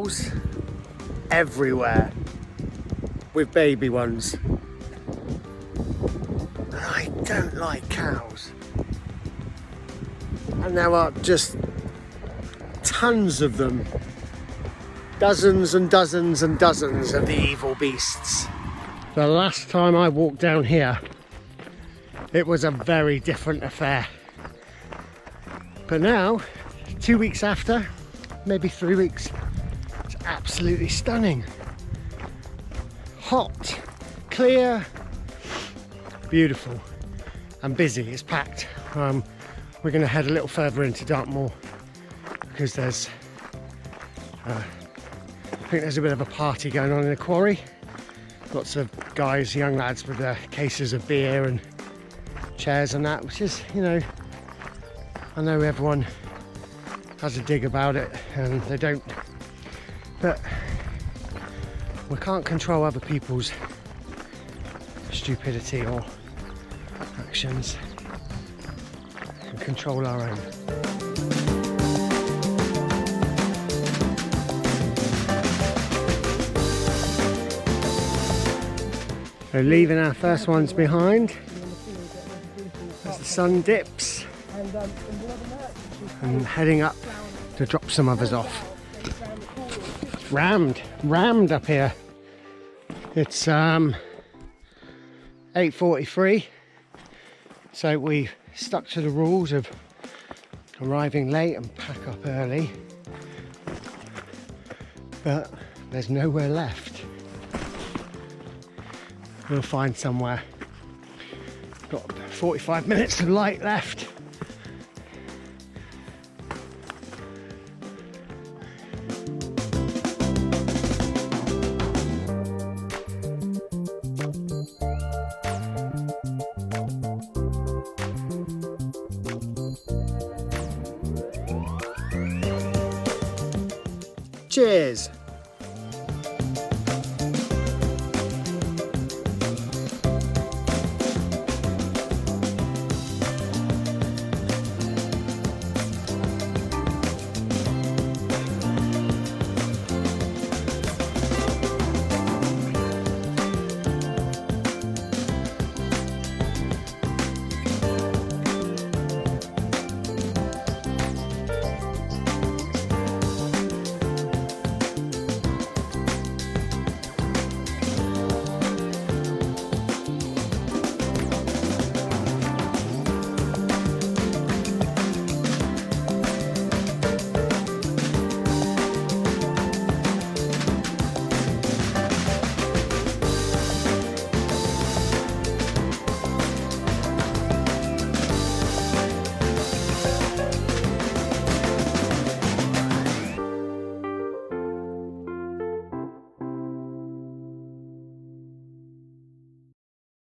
cows everywhere with baby ones. And I don't like cows. And there are just tons of them. Dozens and dozens and dozens of the evil beasts. The last time I walked down here, it was a very different affair. But now, 2 weeks after, maybe 3 weeks, it's absolutely stunning. Hot, clear, beautiful, and busy. It's packed. We're going to head a little further into Dartmoor because there's, I think there's a bit of a party going on in the quarry. Lots of guys, young lads with cases of beer and chairs and that, which is, you know, I know everyone has a dig about it and they don't, but we can't control other people's stupidity or actions. We can control our own. So leaving our first ones behind as the sun dips, and heading up to drop some others off. Rammed up here. It's 8:43, so we stuck to the rules of arriving late and pack up early, but there's nowhere left. We'll find somewhere. Got 45 minutes of light left. Cheers!